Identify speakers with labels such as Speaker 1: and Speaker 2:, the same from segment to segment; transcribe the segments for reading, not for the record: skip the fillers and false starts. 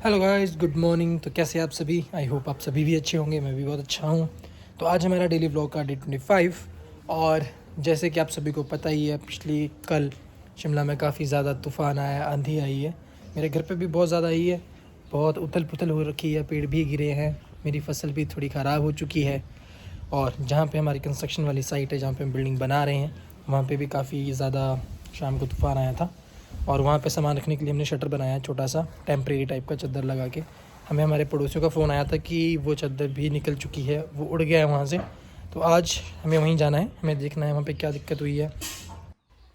Speaker 1: Hello guys, good morning. तो कैसे आप सभी? आई होप आप सभी भी अच्छे होंगे। मैं भी बहुत अच्छा हूँ। तो आज हमारा डेली व्लॉग का डे 25। और जैसे कि आप सभी को पता ही है, पिछली कल शिमला में काफ़ी ज़्यादा तूफ़ान आया, आंधी आई है। मेरे घर पे भी बहुत ज़्यादा आई है। बहुत उथल पुथल हो रखी है, पेड़ भी गिरे हैं, मेरी फसल भी थोड़ी ख़राब हो चुकी है। और जहाँ पे हमारी कंस्ट्रक्शन वाली साइट है, जहाँ पे हम बिल्डिंग बना रहे हैं, वहाँ पे भी काफ़ी ज़्यादा शाम को तूफ़ान आया था। और वहाँ पे सामान रखने के लिए हमने शटर बनाया है, छोटा सा टेम्परेरी टाइप का चादर लगा के। हमें हमारे पड़ोसियों का फ़ोन आया था कि वो चादर भी निकल चुकी है, वो उड़ गया है वहाँ से। तो आज हमें वहीं जाना है, हमें देखना है वहाँ पे क्या दिक्कत हुई है।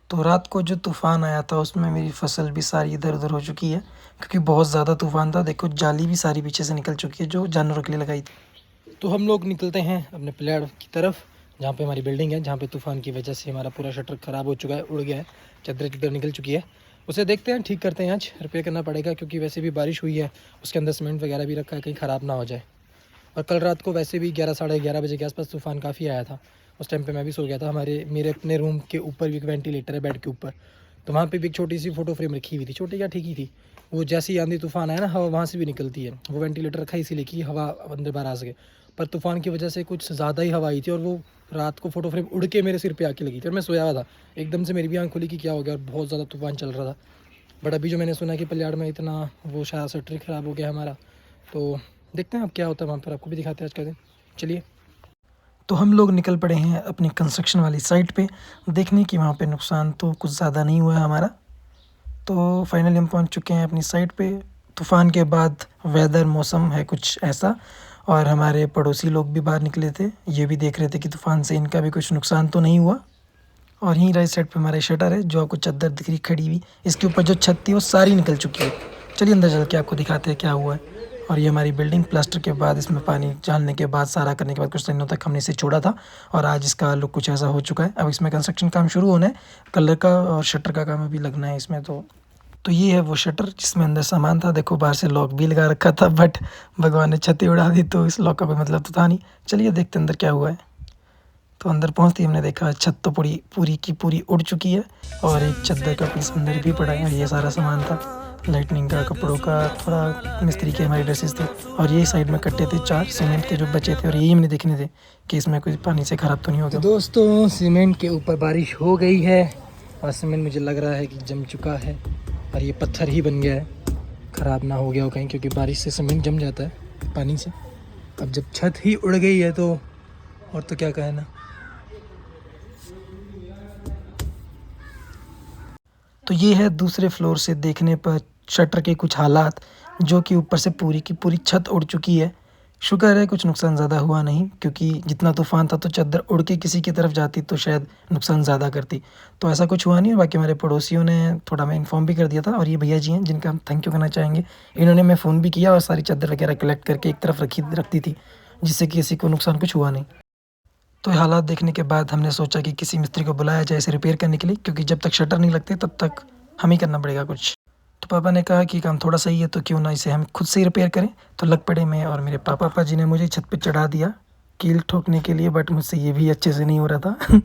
Speaker 1: तो रात को जो तूफ़ान आया था उसमें मेरी फसल भी सारी इधर-उधर हो चुकी है, क्योंकि बहुत ज़्यादा तूफ़ान था। देखो, जाली भी सारी पीछे से निकल चुकी है जो जानवरों के लिए लगाई थी। तो हम लोग निकलते हैं अपने प्लाट की तरफ, जहाँ पे हमारी बिल्डिंग है, जहाँ पे तूफ़ान की वजह से हमारा पूरा शटर ख़राब हो चुका है, उड़ गया है, चादर निकल चुकी है। उसे देखते हैं, ठीक करते हैं। आज रिपेयर करना पड़ेगा, क्योंकि वैसे भी बारिश हुई है, उसके अंदर सीमेंट वगैरह भी रखा है, कहीं ख़राब ना हो जाए। और कल रात को वैसे भी 11 साढ़े 11 बजे के आसपास तूफ़ान काफ़ी आया था। उस टाइम पे मैं भी सो गया था। मेरे अपने रूम के ऊपर भी एक वेंटिलेटर है, बेड के ऊपर। तो वहाँ पे भी एक छोटी सी फ़ोटो फ्रेम रखी हुई थी, छोटी क्या ठीक ही थी। वो जैसे ही आंधी तूफ़ान आया ना, हवा वहाँ से भी निकलती है। वो वेंटिलेटर रखा इसीलिए कि हवा अंदर बाहर आ सके। पर तूफ़ान की वजह से कुछ ज़्यादा ही हवा आई थी, और वो रात को फ़ोटो फ्रेम उड़ के मेरे सिर पे आके लगी थी, और मैं सोया हुआ था। एकदम से मेरी भी आँख खुली कि क्या हो गया, और बहुत ज़्यादा तूफ़ान चल रहा था। बट अभी जो मैंने सुना कि पल्याड़ में इतना वो शायद शटर ख़राब हो गया हमारा। तो देखते हैं अब क्या होता है वहाँ पर, आपको भी दिखाते हैं आज का दिन। चलिए। तो हम लोग निकल पड़े हैं अपनी कंस्ट्रक्शन वाली साइट पे, देखने कि वहाँ पे नुकसान तो कुछ ज़्यादा नहीं हुआ है हमारा। तो फाइनली हम पहुँच चुके हैं अपनी साइट पे। तूफ़ान के बाद वेदर मौसम है कुछ ऐसा, और हमारे पड़ोसी लोग भी बाहर निकले थे, ये भी देख रहे थे कि तूफ़ान से इनका भी कुछ नुकसान तो नहीं हुआ। और यहीं राइट साइड पे हमारा शटर है, जो आपको चद्दर दिख रही खड़ी हुई, इसके ऊपर जो छत थी वो सारी निकल चुकी है। चलिए अंदर चल के आपको दिखाते हैं क्या हुआ है। और ये हमारी बिल्डिंग प्लास्टर के बाद, इसमें पानी डालने के बाद, सारा करने के बाद कुछ दिनों तक हमने इसे छोड़ा था, और आज इसका लुक कुछ ऐसा हो चुका है। अब इसमें कंस्ट्रक्शन काम शुरू होना है, कलर का और शटर का काम अभी लगना है इसमें। तो ये है वो शटर जिसमें अंदर सामान था। देखो, बाहर से लॉक भी लगा रखा था, बट भगवान ने छत ही उड़ा दी, तो इस लॉक का कोई मतलब तो था नहीं। चलिए देखते अंदर क्या हुआ है। तो अंदर पहुँचते ही हमने देखा छत तो पूरी पूरी की पूरी उड़ चुकी है, और एक चद्दर का पीस अंदर भी पड़ा है। और ये सारा सामान था, लाइटनिंग का, कपड़ों का, थोड़ा मिस्त्री के हमारे ड्रेसेस थे, और ये साइड में कट्टे थे 4 सीमेंट के जो बचे थे, और यही हमने देखने थे कि इसमें कोई पानी से ख़राब तो नहीं हो गया। तो दोस्तों, सीमेंट के ऊपर बारिश हो गई है, और सीमेंट मुझे लग रहा है कि जम चुका है, और ये पत्थर ही बन गया है, ख़राब ना हो गया हो कहीं, क्योंकि बारिश से सीमेंट जम जाता है पानी से। अब जब छत ही उड़ गई है तो और तो क्या कहना। तो ये है दूसरे फ्लोर से देखने पर शटर के कुछ हालात, जो कि ऊपर से पूरी की पूरी छत उड़ चुकी है। शुक्र है कुछ नुकसान ज़्यादा हुआ नहीं, क्योंकि जितना तूफ़ान था तो चादर उड़ के किसी की तरफ जाती तो शायद नुकसान ज़्यादा करती। तो ऐसा कुछ हुआ नहीं। और बाकी हमारे पड़ोसियों ने थोड़ा हमें इन्फॉर्म भी कर दिया था, और ये भैया जी हैं जिनका हम थैंक यू करना चाहेंगे। इन्होंने हमें फ़ोन भी किया और सारी चादर वगैरह कलेक्ट करके एक तरफ रखती थी, जिससे कि किसी को नुकसान कुछ हुआ नहीं। तो ये हालात देखने के बाद हमने सोचा कि किसी मिस्त्री को बुलाया जाए इसे रिपेयर करने के लिए, क्योंकि जब तक शटर नहीं लगते तब तक हम ही करना पड़ेगा कुछ। तो पापा ने कहा कि काम थोड़ा सही है, तो क्यों ना इसे हम खुद से ही रिपेयर करें। तो लग पड़े मैं और मेरे पापा जी ने मुझे छत पे चढ़ा दिया कील ठोकने के लिए, बट मुझसे ये भी अच्छे से नहीं हो रहा था।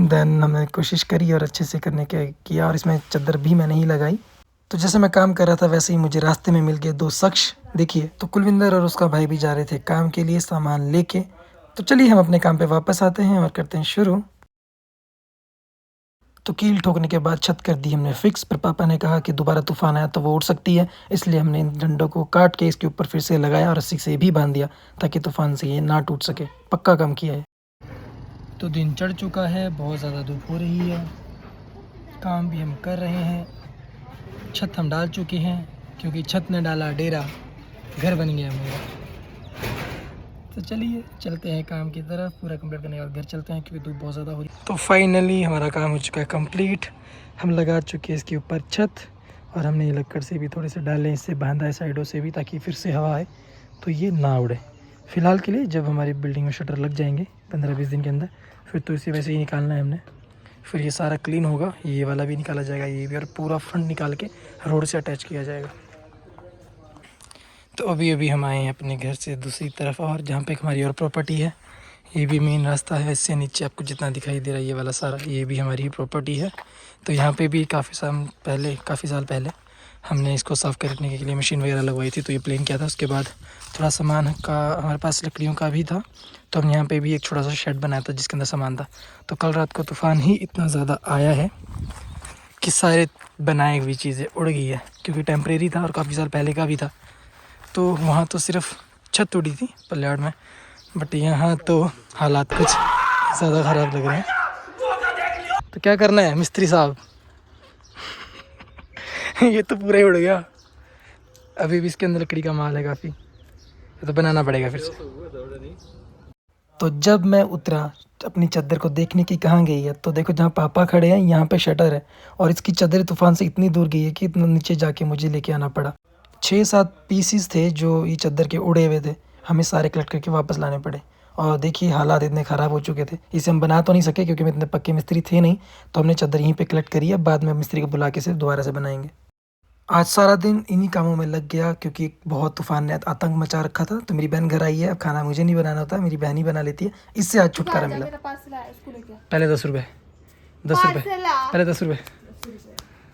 Speaker 1: देन हमने कोशिश करी और अच्छे से करने के किया, और इसमें चादर भी मैंने ही लगाई। तो जैसे मैं काम कर रहा था वैसे ही मुझे रास्ते में मिल गए 2 शख्स। देखिए, तो कुलविंदर और उसका भाई भी जा रहे थे काम के लिए सामान लेके। तो चलिए हम अपने काम पे वापस आते हैं और करते हैं शुरू। तो कील ठोकने के बाद छत कर दी हमने फिक्स, पर पापा ने कहा कि दोबारा तूफान आया तो वो उड़ सकती है, इसलिए हमने इन डंडों को काट के इसके ऊपर फिर से लगाया और रस्सी से भी बांध दिया, ताकि तूफान से ये ना टूट सके। पक्का काम किया है। तो दिन चढ़ चुका है, बहुत ज़्यादा धूप हो रही है, काम भी हम कर रहे हैं, छत हम डाल चुके हैं, क्योंकि छत ने डाला डेरा, घर बन गया मेरा। तो चलिए चलते हैं काम की तरफ, पूरा कंप्लीट करने के बाद घर चलते हैं, क्योंकि धूप बहुत ज़्यादा हो रही है। तो फाइनली हमारा काम हो चुका है कंप्लीट। हम लगा चुके हैं इसके ऊपर छत, और हमने ये लक्कड़ से भी थोड़े से डाले, इससे बांधा है साइडों से भी, ताकि फिर से हवा आए तो ये ना उड़े। फ़िलहाल के लिए जब हमारी बिल्डिंग में शटर लग जाएंगे 15-20 दिन के अंदर, फिर तो इसे वैसे ही निकालना है हमने। फिर ये सारा क्लीन होगा, ये वाला भी निकाला जाएगा, ये भी, और पूरा फ्रंट निकाल के रोड से अटैच किया जाएगा। तो अभी अभी हम आए हैं अपने घर से दूसरी तरफ, और जहाँ पे हमारी और प्रॉपर्टी है, ये भी मेन रास्ता है। इससे नीचे आपको जितना दिखाई दे रहा है ये वाला सारा, ये भी हमारी ही प्रॉपर्टी है। तो यहाँ पे भी काफ़ी साल पहले हमने इसको साफ़ करने के लिए मशीन वगैरह लगवाई थी, तो ये प्लेन किया था। उसके बाद थोड़ा सामान का हमारे पास लकड़ियों का भी था, तो हमने यहाँ पे भी एक छोटा सा शेड बनाया था जिसके अंदर सामान था। तो कल रात को तूफ़ान ही इतना ज़्यादा आया है कि सारे बनाई हुई चीज़ें उड़ गई है, क्योंकि टेम्परेरी था और काफ़ी साल पहले का भी था। तो वहाँ तो सिर्फ छत उड़ी थी पल्ल्याड़ में, बट यहाँ तो हालात कुछ ज़्यादा ख़राब लग रहे हैं। तो क्या करना है मिस्त्री साहब? ये तो पूरा ही उड़ गया। अभी भी इसके अंदर लकड़ी का माल है काफ़ी, ये तो बनाना पड़ेगा फिर से। तो जब मैं उतरा अपनी चादर को देखने की कहाँ गई है, तो देखो जहाँ पापा खड़े हैं यहाँ पे शटर है, और इसकी चादर तूफ़ान से इतनी दूर गई है कि इतना नीचे जाके मुझे लेके आना पड़ा। 6-7 पीसीस थे जो ये चादर के उड़े हुए थे, हमें सारे कलेक्ट करके वापस लाने पड़े। और देखिए हालात इतने ख़राब हो चुके थे, इसे हम बना तो नहीं सके क्योंकि हम इतने पक्के मिस्त्री थे नहीं। तो हमने चादर यहीं पे कलेक्ट करी है, बाद में मिस्त्री को बुला के सिर्फ दोबारा से बनाएंगे। आज सारा दिन इन्हीं कामों में लग गया क्योंकि बहुत तूफान ने आतंक मचा रखा था। तो मेरी बहन घर आई है, अब खाना मुझे नहीं बनाना होता, मेरी बहन ही बना लेती है। इससे आज छुटकारा मिला। पहले 10 रुपये, 10 रुपये, पहले 10 रुपये।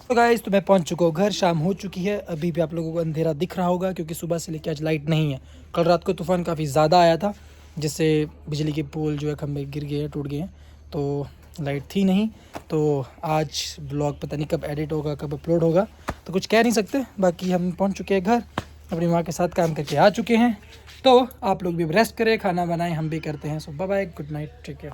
Speaker 1: तो गाइस, तो मैं पहुंच चुका हूँ घर, शाम हो चुकी है। अभी भी आप लोगों को अंधेरा दिख रहा होगा क्योंकि सुबह से लेकर आज लाइट नहीं है। कल रात को तूफ़ान काफ़ी ज़्यादा आया था जिससे बिजली के पोल जो है खंभे गिर गए हैं, टूट गए हैं, तो लाइट थी नहीं। तो आज ब्लॉग पता नहीं कब एडिट होगा, कब अपलोड होगा, तो कुछ कह नहीं सकते। बाकी हम पहुंच चुके हैं घर, अपनी माँ के साथ काम करके आ चुके हैं। तो आप लोग भी रेस्ट करें, खाना बनाएं, हम भी करते हैं। So bye bye, good night, take care.